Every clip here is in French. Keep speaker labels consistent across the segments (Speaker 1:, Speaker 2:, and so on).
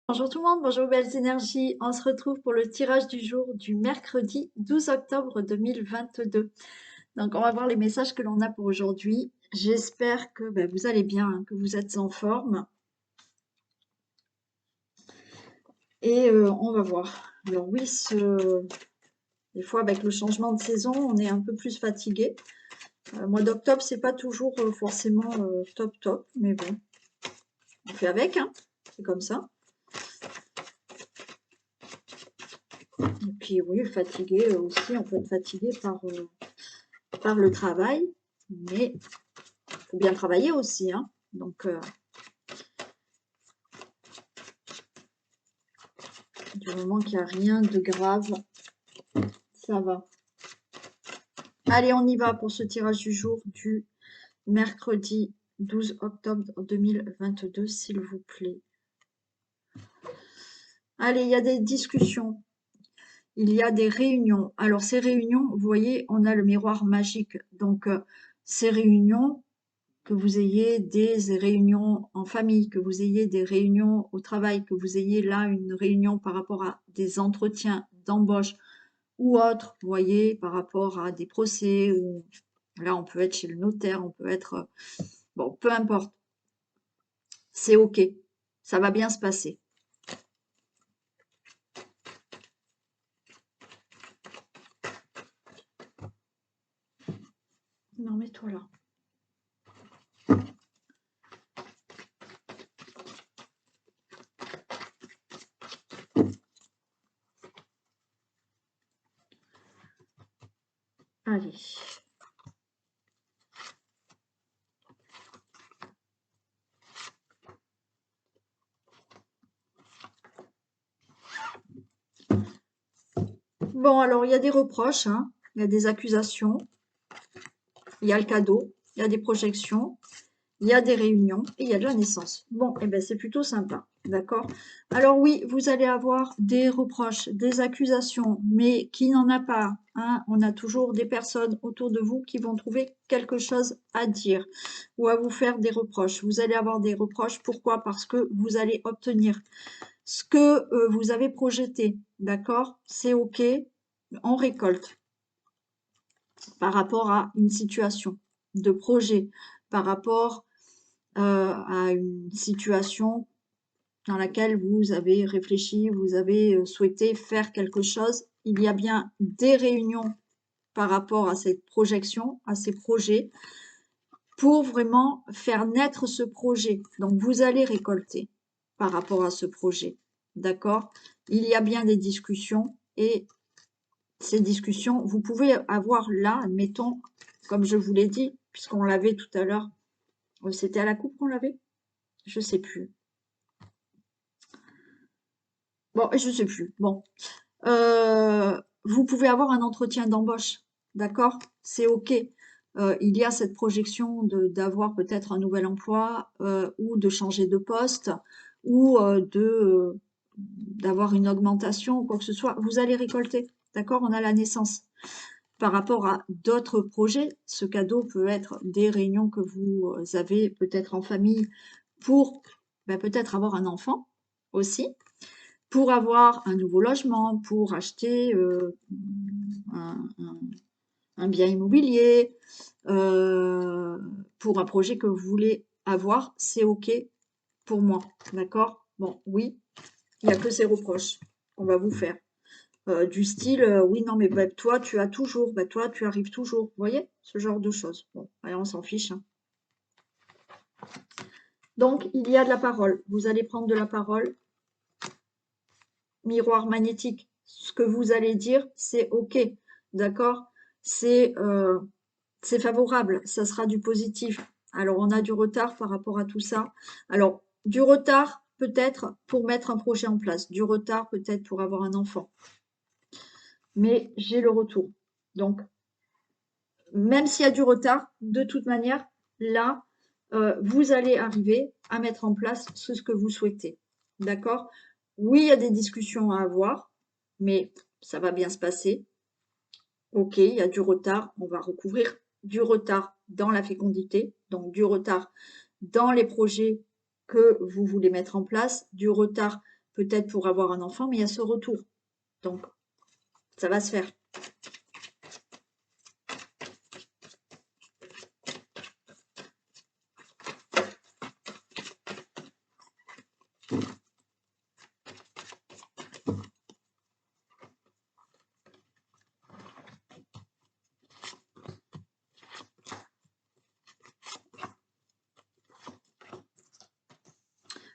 Speaker 1: Bonjour tout le monde, bonjour belles énergies. On se retrouve pour le tirage du jour du mercredi 12 octobre 2022. Donc on va voir les messages que l'on a pour aujourd'hui. J'espère que vous allez bien, hein, que vous êtes en forme. Et on va voir. Alors oui, des fois avec le changement de saison, on est un peu plus fatigué. Le mois d'octobre, c'est pas toujours forcément top top, mais bon, on fait avec, hein. C'est comme ça. Et puis oui, fatigué aussi, on peut être fatigué par le travail, mais il faut bien travailler aussi, hein. Donc, du moment qu'il n'y a rien de grave, ça va. Allez, on y va pour ce tirage du jour du mercredi 12 octobre 2022, s'il vous plaît. Allez, il y a des discussions, il y a des réunions. Alors, ces réunions, vous voyez, on a le miroir magique. Donc, ces réunions, que vous ayez des réunions en famille, que vous ayez des réunions au travail, que vous ayez là une réunion par rapport à des entretiens d'embauche ou autres, vous voyez, par rapport à des procès, ou là on peut être chez le notaire, on peut être, bon, peu importe, c'est ok, ça va bien se passer. Non, mets-toi là. Allez. Bon, alors il y a des reproches, hein, il y a des accusations, il y a le cadeau, il y a des projections, il y a des réunions et il y a de la naissance. Bon, et ben c'est plutôt sympa, d'accord? Alors oui, vous allez avoir des reproches, des accusations, mais qui n'en a pas, hein? On a toujours des personnes autour de vous qui vont trouver quelque chose à dire ou à vous faire des reproches. Vous allez avoir des reproches, pourquoi? Parce que vous allez obtenir ce que vous avez projeté, d'accord? C'est ok, on récolte par rapport à une situation de projet, par rapport à une situation dans laquelle vous avez réfléchi, vous avez souhaité faire quelque chose. Il y a bien des réunions par rapport à cette projection, à ces projets, pour vraiment faire naître ce projet. Donc, vous allez récolter par rapport à ce projet. D'accord? Il y a bien des discussions et ces discussions, vous pouvez avoir là, admettons, comme je vous l'ai dit, puisqu'on l'avait tout à l'heure, c'était à la coupe qu'on l'avait? Je sais plus. Bon, je sais plus. Bon, vous pouvez avoir un entretien d'embauche, d'accord? C'est OK. Il y a cette projection d'avoir peut-être un nouvel emploi ou de changer de poste ou d'avoir une augmentation ou quoi que ce soit. Vous allez récolter, d'accord? On a la naissance. Par rapport à d'autres projets, ce cadeau peut être des réunions que vous avez peut-être en famille pour peut-être avoir un enfant aussi, pour avoir un nouveau logement, pour acheter un, un bien immobilier, pour un projet que vous voulez avoir, c'est OK pour moi. D'accord? Bon, oui, il n'y a que ces reproches qu'on va vous faire. Du style, oui, non, mais toi, tu as toujours, toi, tu arrives toujours. Vous voyez? Ce genre de choses. Bon, allez, on s'en fiche, hein. Donc, il y a de la parole. Vous allez prendre de la parole. Miroir magnétique, ce que vous allez dire, c'est OK, d'accord? C'est favorable, ça sera du positif. Alors, on a du retard par rapport à tout ça. Alors, du retard peut-être pour mettre un projet en place, du retard peut-être pour avoir un enfant. Mais j'ai le retour. Donc, même s'il y a du retard, de toute manière, là, vous allez arriver à mettre en place ce que vous souhaitez. D'accord? Oui, il y a des discussions à avoir, mais ça va bien se passer. Ok, il y a du retard, on va recouvrir du retard dans la fécondité, donc du retard dans les projets que vous voulez mettre en place, du retard peut-être pour avoir un enfant, mais il y a ce retour. Donc, ça va se faire.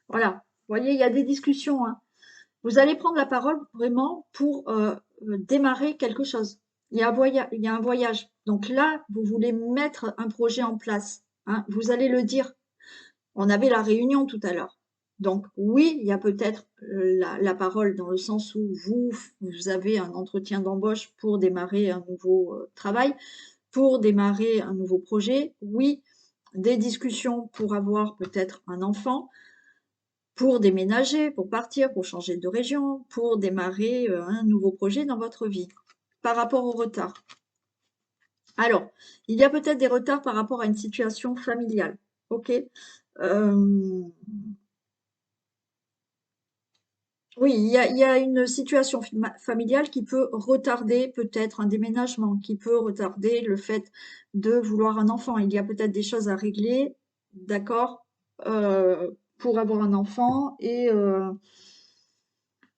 Speaker 1: Voilà. Vous voyez, il y a des discussions, hein. Vous allez prendre la parole vraiment pour démarrer quelque chose. Il y a un voyage. Donc là, vous voulez mettre un projet en place, hein. Vous allez le dire. On avait la réunion tout à l'heure. Donc oui, il y a peut-être la parole dans le sens où vous avez un entretien d'embauche pour démarrer un nouveau travail, pour démarrer un nouveau projet. Oui, des discussions pour avoir peut-être un enfant, pour déménager, pour partir, pour changer de région, pour démarrer un nouveau projet dans votre vie, par rapport au retard. Alors, il y a peut-être des retards par rapport à une situation familiale, ok. Oui, il y a une situation familiale qui peut retarder peut-être un déménagement, qui peut retarder le fait de vouloir un enfant. Il y a peut-être des choses à régler, d'accord, pour avoir un enfant et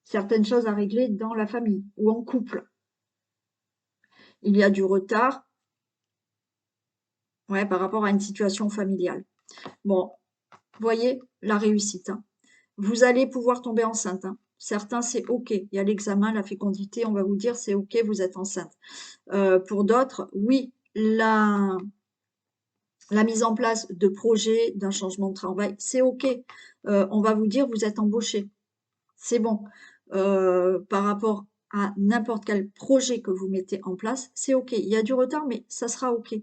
Speaker 1: certaines choses à régler dans la famille ou en couple. Il y a du retard, ouais, par rapport à une situation familiale. Bon, voyez la réussite, hein. Vous allez pouvoir tomber enceinte, hein. Certains, c'est OK. Il y a l'examen, la fécondité, on va vous dire, c'est OK, vous êtes enceinte. Pour d'autres, oui, la mise en place de projets, d'un changement de travail, c'est OK. On va vous dire, vous êtes embauché. C'est bon. Par rapport à n'importe quel projet que vous mettez en place, c'est OK. Il y a du retard, mais ça sera OK.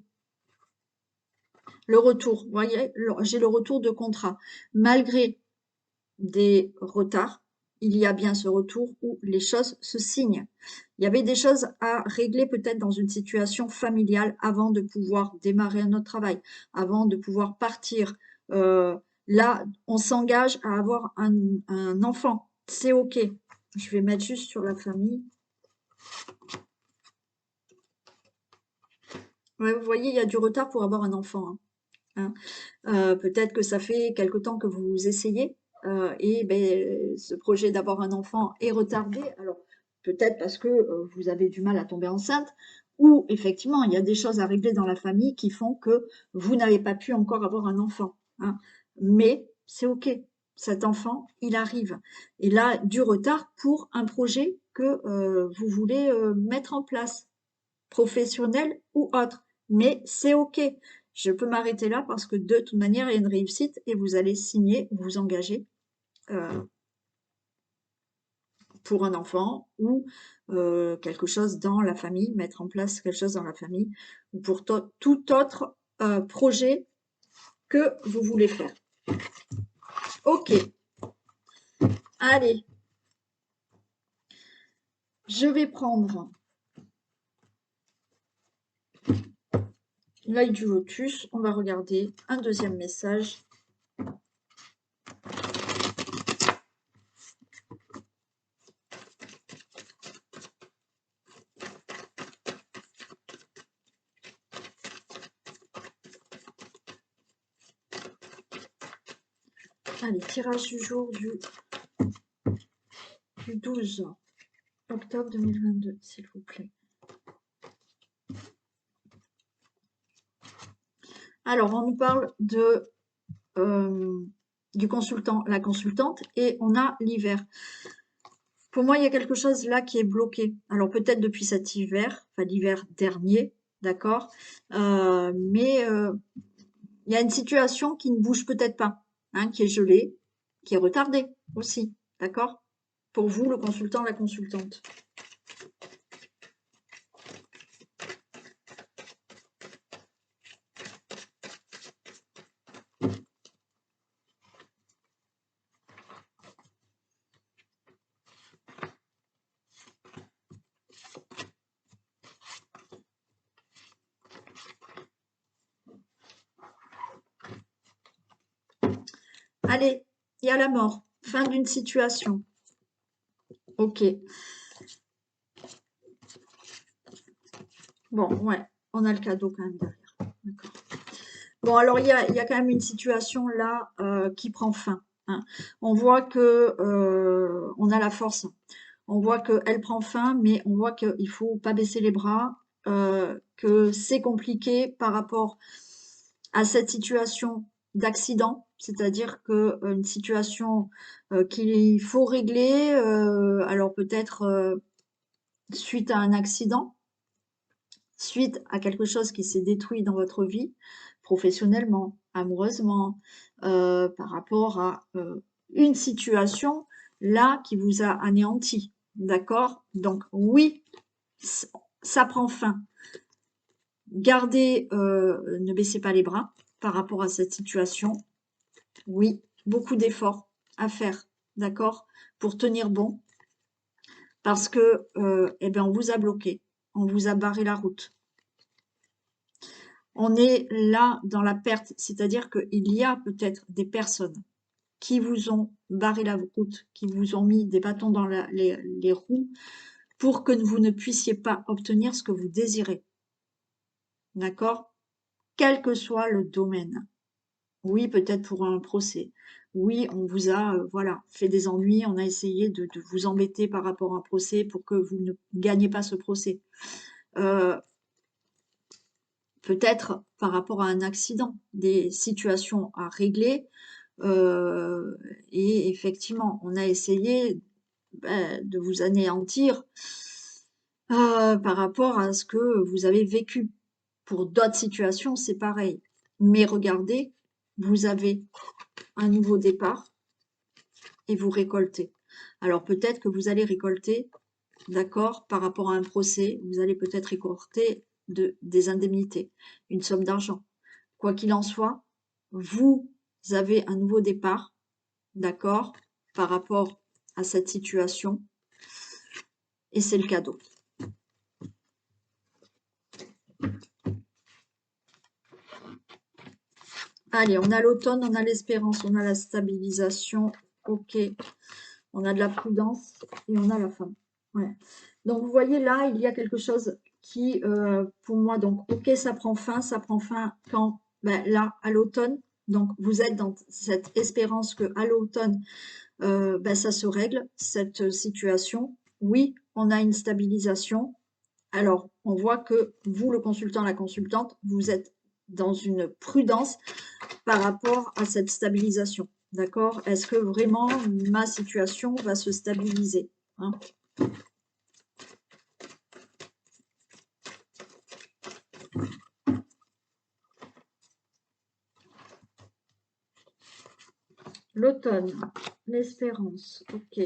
Speaker 1: Le retour, vous voyez, j'ai le retour de contrat. Malgré des retards, il y a bien ce retour où les choses se signent. Il y avait des choses à régler peut-être dans une situation familiale avant de pouvoir démarrer un autre travail, avant de pouvoir partir. Là, on s'engage à avoir un enfant. C'est OK. Je vais mettre juste sur la famille. Ouais, vous voyez, il y a du retard pour avoir un enfant, hein. Peut-être que ça fait quelque temps que vous essayez et ben, ce projet d'avoir un enfant est retardé. Alors, peut-être parce que vous avez du mal à tomber enceinte ou effectivement, il y a des choses à régler dans la famille qui font que vous n'avez pas pu encore avoir un enfant, hein. Mais c'est OK. Cet enfant, il arrive. Et là, du retard pour un projet que vous voulez mettre en place, professionnel ou autre. Mais c'est OK. Je peux m'arrêter là parce que de toute manière, il y a une réussite et vous allez signer, vous engager euh, pour un enfant ou quelque chose dans la famille, mettre en place quelque chose dans la famille ou pour tout autre projet que vous voulez faire. OK, allez, je vais prendre l'œil du lotus. On va regarder un deuxième message. Allez, tirage du jour du 12 octobre 2022, s'il vous plaît. Alors, on nous parle du consultant, la consultante, et on a l'hiver. Pour moi, il y a quelque chose là qui est bloqué. Alors, peut-être depuis cet hiver, enfin l'hiver dernier, d'accord, mais il y a une situation qui ne bouge peut-être pas, hein, qui est gelée, qui est retardée aussi, d'accord? Pour vous, le consultant, la consultante. Allez, il y a la mort, fin d'une situation. Ok. Bon, ouais, on a le cadeau quand même derrière. D'accord. Bon, alors il y a quand même une situation là qui prend fin, hein. On voit que on a la force. On voit qu'elle prend fin, mais on voit qu'il faut pas baisser les bras, que c'est compliqué par rapport à cette situation d'accident, c'est-à-dire que une situation qu'il faut régler, alors peut-être suite à un accident, suite à quelque chose qui s'est détruit dans votre vie, professionnellement, amoureusement, par rapport à une situation là qui vous a anéanti. D'accord? Donc oui, ça prend fin. Gardez, ne baissez pas les bras par rapport à cette situation. Oui, beaucoup d'efforts à faire, d'accord? Pour tenir bon, parce que eh ben, on vous a bloqué, on vous a barré la route. On est là dans la perte, c'est-à-dire qu'il y a peut-être des personnes qui vous ont barré la route, qui vous ont mis des bâtons dans les roues pour que vous ne puissiez pas obtenir ce que vous désirez. D'accord? Quel que soit le domaine. Oui, peut-être pour un procès. Oui, on vous a voilà, fait des ennuis, on a essayé de vous embêter par rapport à un procès pour que vous ne gagnez pas ce procès. Peut-être par rapport à un accident, des situations à régler. Et effectivement, on a essayé de vous anéantir par rapport à ce que vous avez vécu. Pour d'autres situations, c'est pareil. Mais regardez, vous avez un nouveau départ et vous récoltez. Alors peut-être que vous allez récolter, d'accord, par rapport à un procès, vous allez peut-être récolter des indemnités, une somme d'argent. Quoi qu'il en soit, vous avez un nouveau départ, d'accord, par rapport à cette situation, et c'est le cadeau. Allez, on a l'automne, on a l'espérance, on a la stabilisation, ok, on a de la prudence et on a la femme. Ouais. Donc vous voyez là, il y a quelque chose qui, pour moi, donc ok, ça prend fin quand, ben, là, à l'automne, donc vous êtes dans cette espérance que à l'automne, ben, ça se règle, cette situation. Oui, on a une stabilisation. Alors, on voit que vous, le consultant, la consultante, vous êtes dans une prudence par rapport à cette stabilisation. D'accord? Est-ce que vraiment ma situation va se stabiliser, hein? L'automne, l'espérance, ok.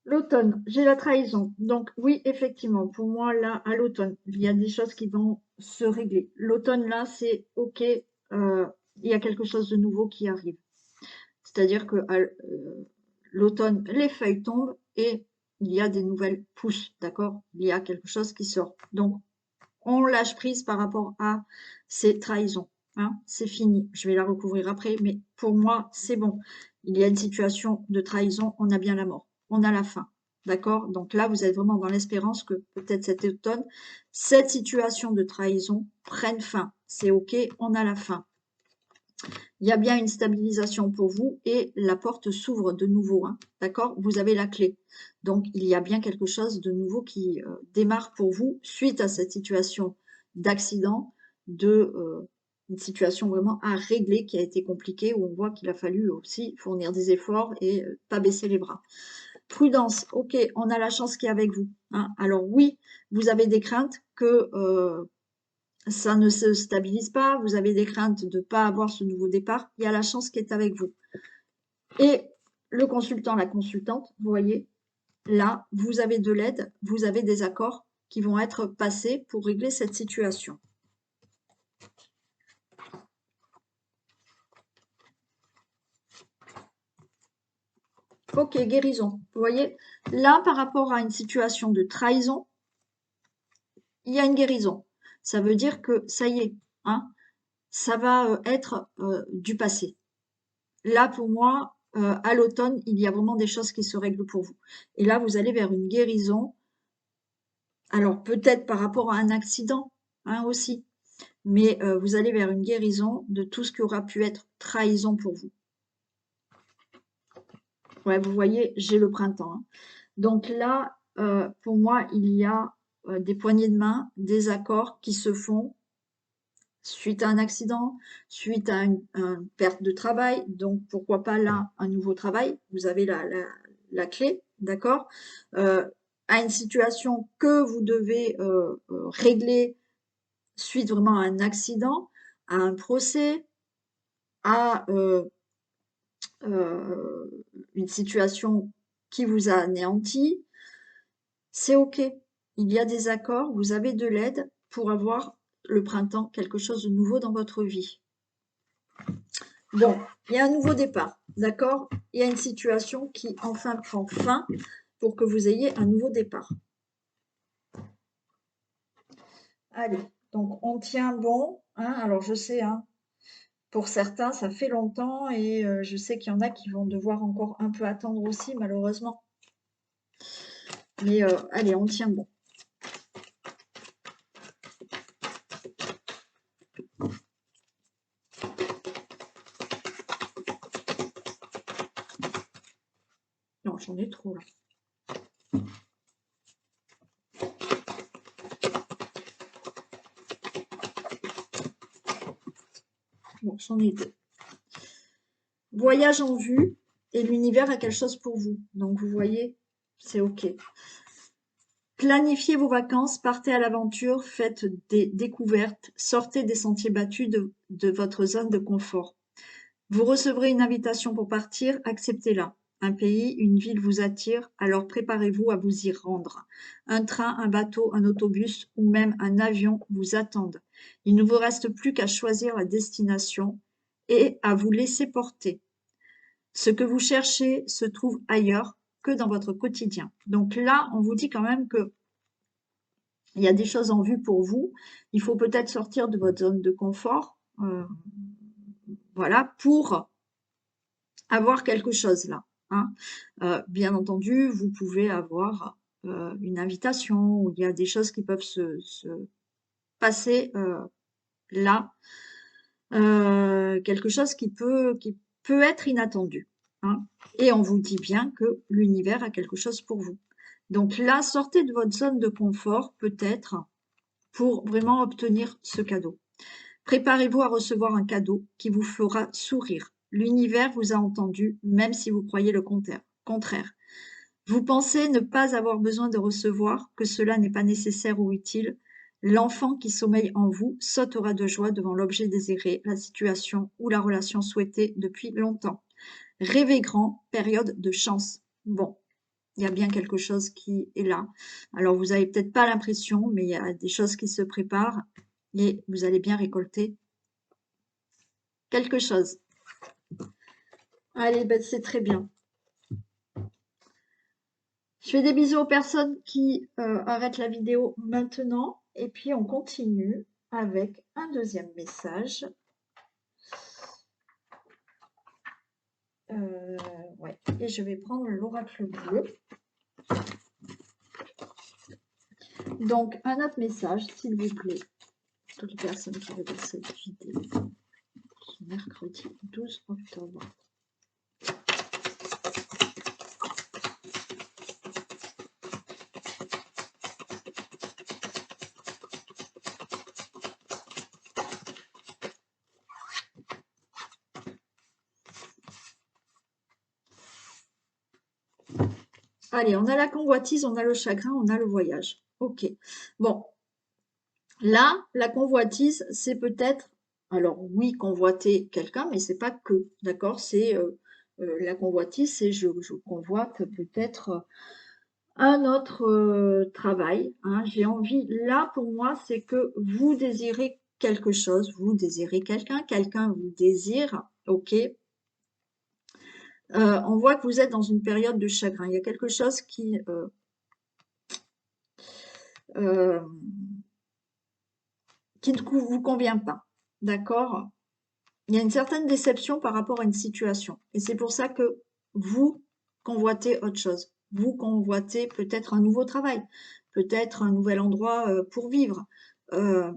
Speaker 1: L'automne, j'ai la trahison. Donc oui, effectivement, pour moi, là, à l'automne, il y a des choses qui vont se régler. L'automne, là, c'est ok, il y a quelque chose de nouveau qui arrive. C'est-à-dire que l'automne, les feuilles tombent et il y a des nouvelles pousses, d'accord? Il y a quelque chose qui sort. Donc, on lâche prise par rapport à ces trahisons, hein? C'est fini. Je vais la recouvrir après, mais pour moi, c'est bon. Il y a une situation de trahison, on a bien la mort, on a la fin, d'accord? Donc là, vous êtes vraiment dans l'espérance que peut-être cet automne, cette situation de trahison prenne fin. C'est ok, on a la fin. Il y a bien une stabilisation pour vous et la porte s'ouvre de nouveau, hein, d'accord? Vous avez la clé. Donc, il y a bien quelque chose de nouveau qui démarre pour vous suite à cette situation d'accident, une situation vraiment à régler qui a été compliquée, où on voit qu'il a fallu aussi fournir des efforts et pas baisser les bras. Prudence, ok, on a la chance qui est avec vous, hein. Alors oui, vous avez des craintes que ça ne se stabilise pas, vous avez des craintes de ne pas avoir ce nouveau départ, il y a la chance qui est avec vous. Et le consultant, la consultante, vous voyez, là, vous avez de l'aide, vous avez des accords qui vont être passés pour régler cette situation. Ok, guérison. Vous voyez, là, par rapport à une situation de trahison, il y a une guérison. Ça veut dire que ça y est, hein, ça va être du passé. Là, pour moi, à l'automne, il y a vraiment des choses qui se règlent pour vous. Et là, vous allez vers une guérison. Alors, peut-être par rapport à un accident, hein, aussi. Mais vous allez vers une guérison de tout ce qui aura pu être trahison pour vous. Ouais, vous voyez, j'ai le printemps, hein. Donc là, pour moi, il y a des poignées de main, des accords qui se font suite à un accident, suite à une perte de travail. Donc, pourquoi pas là, un nouveau travail. Vous avez la clé, d'accord, à une situation que vous devez régler suite vraiment à un accident, à un procès, à une situation qui vous a anéanti. C'est OK. Il y a des accords, vous avez de l'aide pour avoir le printemps, quelque chose de nouveau dans votre vie. Bon, il y a un nouveau départ, d'accord? Il y a une situation qui enfin prend fin pour que vous ayez un nouveau départ. Allez, donc on tient bon, hein? Alors je sais, hein, pour certains, ça fait longtemps et je sais qu'il y en a qui vont devoir encore un peu attendre aussi, malheureusement. Mais allez, on tient bon. Non, j'en ai trop là. Bon, j'en ai deux. Voyage en vue et l'univers a quelque chose pour vous. Donc vous voyez, c'est OK. Planifiez vos vacances, partez à l'aventure, faites des découvertes, sortez des sentiers battus de votre zone de confort. Vous recevrez une invitation pour partir, acceptez-la. Un pays, une ville vous attire, alors préparez-vous à vous y rendre. Un train, un bateau, un autobus ou même un avion vous attendent. Il ne vous reste plus qu'à choisir la destination et à vous laisser porter. Ce que vous cherchez se trouve ailleurs que dans votre quotidien. Donc là, on vous dit quand même que il y a des choses en vue pour vous. Il faut peut-être sortir de votre zone de confort, voilà, pour avoir quelque chose là, hein. Bien entendu, vous pouvez avoir une invitation où il y a des choses qui peuvent se passer là, quelque chose qui peut être inattendu, hein. Et on vous dit bien que l'univers a quelque chose pour vous. Donc là, sortez de votre zone de confort peut-être pour vraiment obtenir ce cadeau. Préparez-vous à recevoir un cadeau qui vous fera sourire. L'univers vous a entendu, même si vous croyez le contraire. Vous pensez ne pas avoir besoin de recevoir, que cela n'est pas nécessaire ou utile. L'enfant qui sommeille en vous sautera de joie devant l'objet désiré, la situation ou la relation souhaitée depuis longtemps. Rêvez grand, période de chance. Bon, il y a bien quelque chose qui est là. Alors, vous n'avez peut-être pas l'impression, mais il y a des choses qui se préparent et vous allez bien récolter quelque chose. Allez, ben, c'est très bien. Je fais des bisous aux personnes qui arrêtent la vidéo maintenant et puis on continue avec un deuxième message. Ouais. Et je vais prendre l'oracle bleu. Donc, un autre message, s'il vous plaît, toutes les personnes qui regardent cette vidéo, mercredi 12 octobre. Allez, on a la convoitise, on a le chagrin, on a le voyage. Ok. Bon, là, la convoitise, c'est peut-être, alors oui, convoiter quelqu'un, mais c'est pas que, d'accord? C'est la convoitise, c'est je convoite peut-être un autre travail, hein. J'ai envie, là pour moi, c'est que vous désirez quelque chose, vous désirez quelqu'un, quelqu'un vous désire, ok? On voit que vous êtes dans une période de chagrin. Il y a quelque chose qui ne vous convient pas. d'accord? Il y a une certaine déception par rapport à une situation. Et c'est pour ça que vous convoitez autre chose. Vous convoitez peut-être un nouveau travail, peut-être un nouvel endroit pour vivre, euh,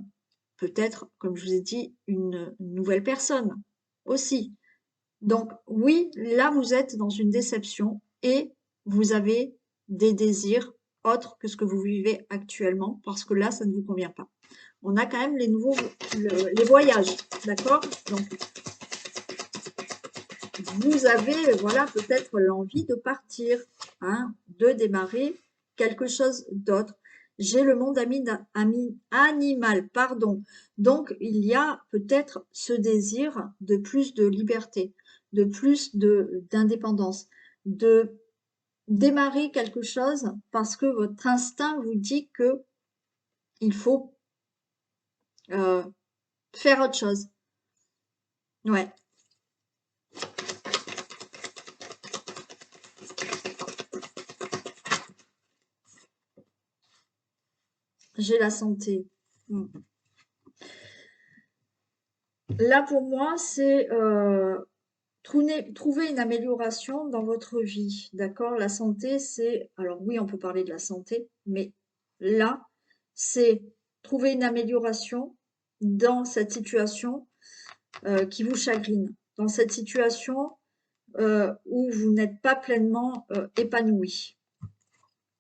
Speaker 1: peut-être, comme je vous ai dit, une nouvelle personne aussi. Donc oui, là, vous êtes dans une déception et vous avez des désirs autres que ce que vous vivez actuellement parce que là, ça ne vous convient pas. On a quand même les voyages, d'accord? Donc, vous avez, voilà, peut-être l'envie de partir, hein, de démarrer quelque chose d'autre. J'ai le monde animal, pardon. Donc, il y a peut-être ce désir de plus de liberté, de plus d'indépendance, de démarrer quelque chose parce que votre instinct vous dit que il faut euh, faire autre chose. Ouais, j'ai la santé. Mm. Là, pour moi, c'est trouver une amélioration dans votre vie, d'accord? La santé, c'est, alors oui, on peut parler de la santé, mais là, c'est trouver une amélioration dans cette situation qui vous chagrine, dans cette situation où vous n'êtes pas pleinement épanoui.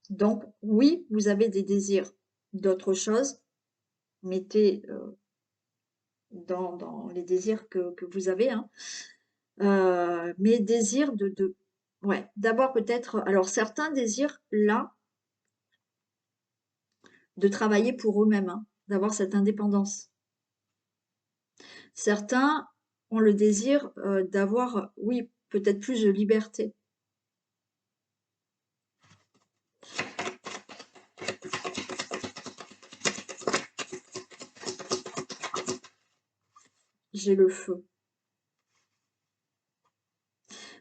Speaker 1: Donc, oui, vous avez des désirs d'autre chose. Mettez dans les désirs que vous avez, hein. Mais désir ouais, d'abord peut-être, alors certains désirent là de travailler pour eux-mêmes, hein, d'avoir cette indépendance. Certains ont le désir d'avoir, oui, peut-être plus de liberté. J'ai le feu.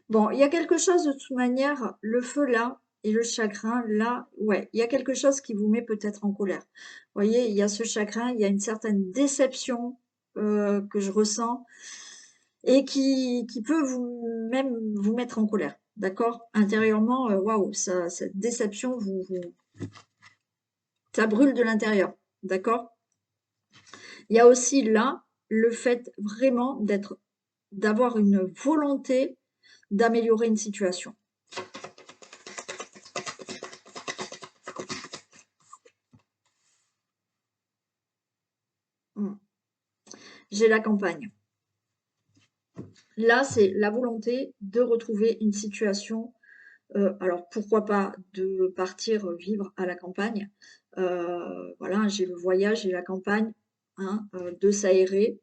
Speaker 1: Bon, il y a quelque chose de toute manière, le feu là et le chagrin là, ouais, il y a quelque chose qui vous met peut-être en colère. Vous voyez, il y a ce chagrin, il y a une certaine déception que je ressens et qui peut même vous mettre en colère, d'accord? Intérieurement, waouh, cette déception, ça brûle de l'intérieur, d'accord? Il y a aussi là le fait vraiment d'avoir une volonté d'améliorer une situation. Hmm. J'ai la campagne. Là, c'est la volonté de retrouver une situation. Alors, pourquoi pas de partir vivre à la campagne. Voilà, j'ai le voyage, j'ai la campagne, hein, de s'aérer.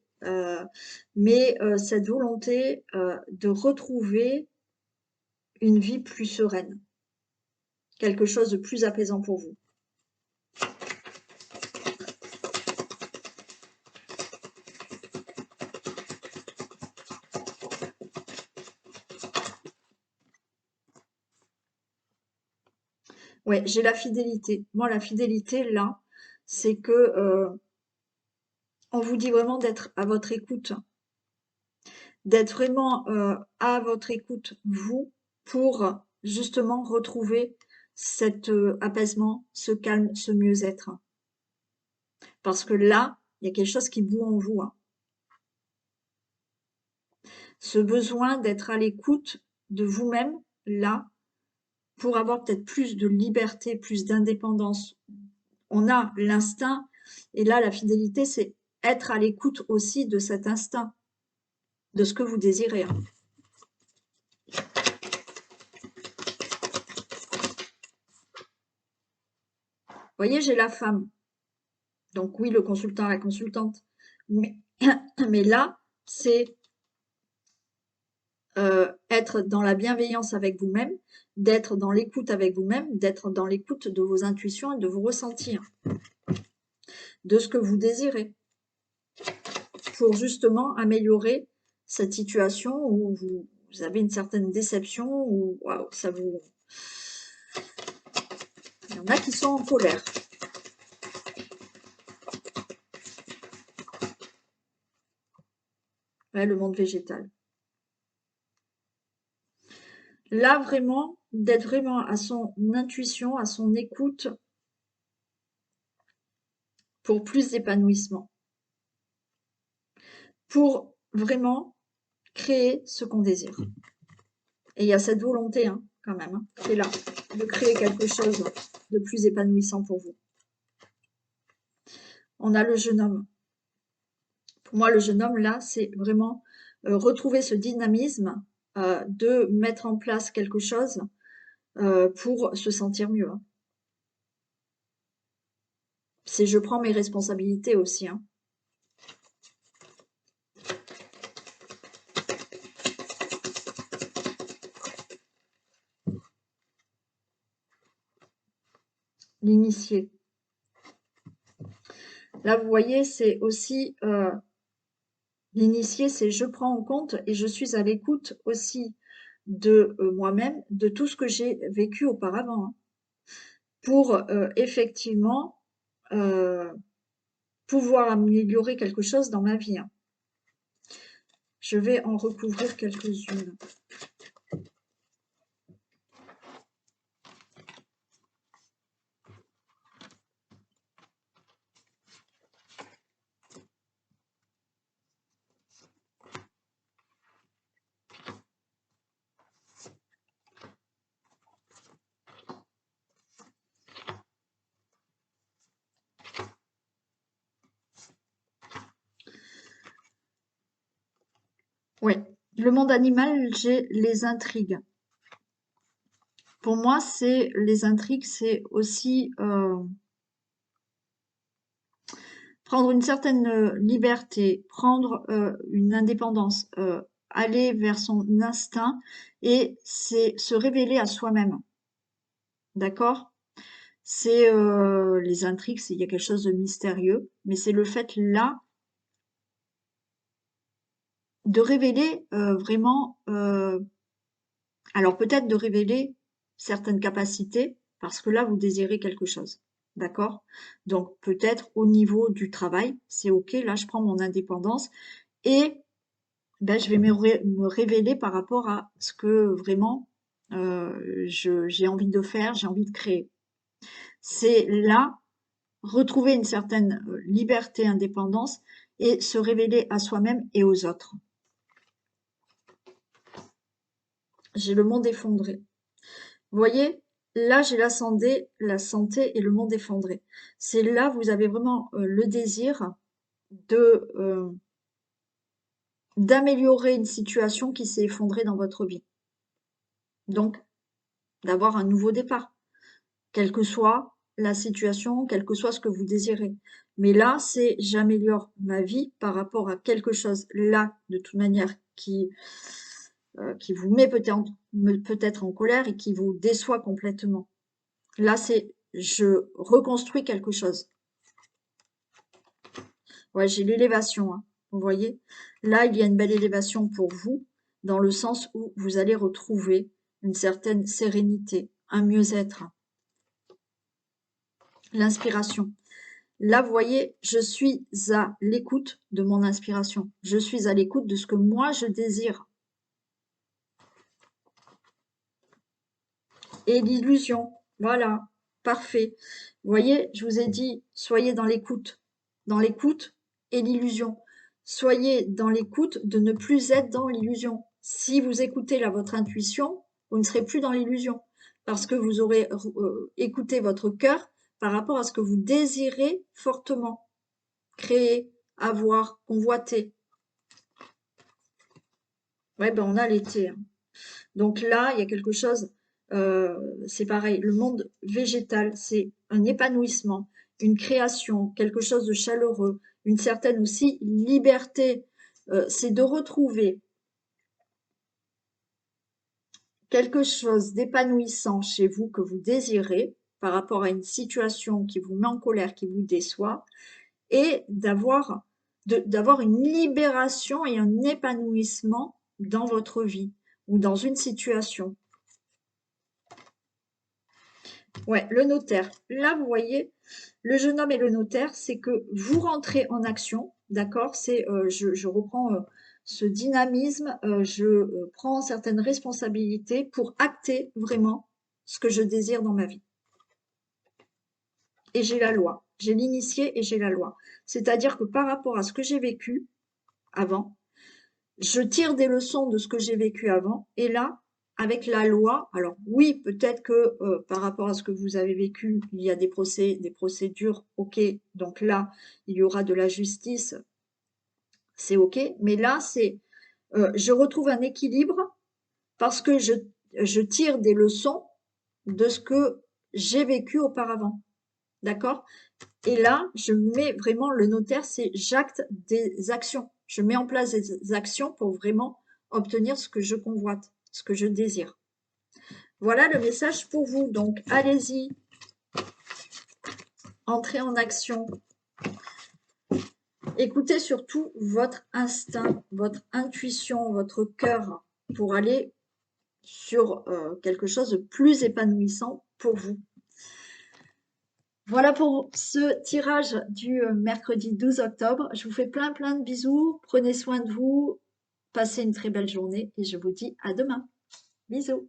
Speaker 1: Mais cette volonté de retrouver une vie plus sereine, quelque chose de plus apaisant pour vous. Ouais, j'ai la fidélité. Moi, la fidélité, là, c'est que on vous dit vraiment d'être à votre écoute, d'être vraiment à votre écoute, vous, pour justement retrouver cet apaisement, ce calme, ce mieux-être. Parce que là, il y a quelque chose qui bout en vous, hein. Ce besoin d'être à l'écoute de vous-même, là, pour avoir peut-être plus de liberté, plus d'indépendance. On a l'instinct, et là, la fidélité, c'est être à l'écoute aussi de cet instinct, de ce que vous désirez, hein. Vous voyez, j'ai la femme. Donc oui, le consultant, la consultante. Mais, mais là, c'est être dans la bienveillance avec vous-même, d'être dans l'écoute avec vous-même, d'être dans l'écoute de vos intuitions et de vos ressentis, hein, de ce que vous désirez, pour justement améliorer cette situation où vous avez une certaine déception, où waouh, ça vous... Il y en a qui sont en colère. Vous Ouais, le monde végétal. Là, vraiment, d'être vraiment à son intuition, à son écoute pour plus d'épanouissement. Pour vraiment créer ce qu'on désire. Et il y a cette volonté, hein, quand même, hein, qui est là, de créer quelque chose de plus épanouissant pour vous. On a le jeune homme. Pour moi, le jeune homme, là, c'est vraiment retrouver ce dynamisme de mettre en place quelque chose pour se sentir mieux. Hein. C'est je prends mes responsabilités aussi. Hein. L'initié. Là, vous voyez, c'est aussi l'initié, c'est je prends en compte et je suis à l'écoute aussi de moi-même, de tout ce que j'ai vécu auparavant, hein, pour effectivement pouvoir améliorer quelque chose dans ma vie. Hein. Je vais en recouvrir quelques-unes. Oui, le monde animal, j'ai les intrigues. Pour moi, c'est les intrigues, c'est aussi prendre une certaine liberté, prendre une indépendance, aller vers son instinct et c'est se révéler à soi-même. D'accord? C'est les intrigues, il y a quelque chose de mystérieux, mais c'est le fait là de révéler vraiment, alors peut-être de révéler certaines capacités, parce que là, vous désirez quelque chose. D'accord? Donc peut-être au niveau du travail, c'est OK, là, je prends mon indépendance et ben, je vais me révéler par rapport à ce que vraiment j'ai envie de faire, j'ai envie de créer. C'est là retrouver une certaine liberté, indépendance et se révéler à soi-même et aux autres. J'ai le monde effondré. Vous voyez, là j'ai la santé et le monde effondré. C'est là vous avez vraiment le désir de d'améliorer une situation qui s'est effondrée dans votre vie. Donc, d'avoir un nouveau départ, quelle que soit la situation, quel que soit ce que vous désirez. Mais là, c'est j'améliore ma vie par rapport à quelque chose là, de toute manière, qui vous met peut-être en colère et qui vous déçoit complètement. Là, c'est je reconstruis quelque chose. Ouais, j'ai l'élévation, hein, vous voyez. Là, il y a une belle élévation pour vous, dans le sens où vous allez retrouver une certaine sérénité, un mieux-être, l'inspiration. Là, vous voyez, je suis à l'écoute de mon inspiration. Je suis à l'écoute de ce que moi, je désire. Et l'illusion, voilà, parfait. Vous voyez, je vous ai dit, soyez dans l'écoute et l'illusion. Soyez dans l'écoute de ne plus être dans l'illusion. Si vous écoutez là votre intuition, vous ne serez plus dans l'illusion parce que vous aurez écouté votre cœur par rapport à ce que vous désirez fortement créer, avoir, convoiter. Ouais, ben on a l'été. Hein. Donc là, il y a quelque chose, c'est pareil, le monde végétal, c'est un épanouissement, une création, quelque chose de chaleureux, une certaine aussi liberté. C'est de retrouver quelque chose d'épanouissant chez vous que vous désirez par rapport à une situation qui vous met en colère, qui vous déçoit, et d'avoir une libération et un épanouissement dans votre vie ou dans une situation. Ouais, le notaire. Là, vous voyez, le jeune homme et le notaire, c'est que vous rentrez en action, d'accord? C'est, je reprends ce dynamisme, je prends certaines responsabilités pour acter vraiment ce que je désire dans ma vie. Et j'ai la loi, j'ai l'initié et j'ai la loi. C'est-à-dire que par rapport à ce que j'ai vécu avant, je tire des leçons de ce que j'ai vécu avant et là, avec la loi, alors oui, peut-être que par rapport à ce que vous avez vécu, il y a des procédures, ok, donc là, il y aura de la justice, c'est ok, mais là, c'est je retrouve un équilibre parce que je tire des leçons de ce que j'ai vécu auparavant, d'accord? Et là, je mets vraiment, le notaire, c'est j'acte des actions. Je mets en place des actions pour vraiment obtenir ce que je convoite, ce que je désire. Voilà le message pour vous. Donc, allez-y, entrez en action. Écoutez surtout votre instinct, votre intuition, votre cœur pour aller sur quelque chose de plus épanouissant pour vous. Voilà pour ce tirage du mercredi 12 octobre. Je vous fais plein de bisous. Prenez soin de vous. Passez une très belle journée et je vous dis à demain. Bisous.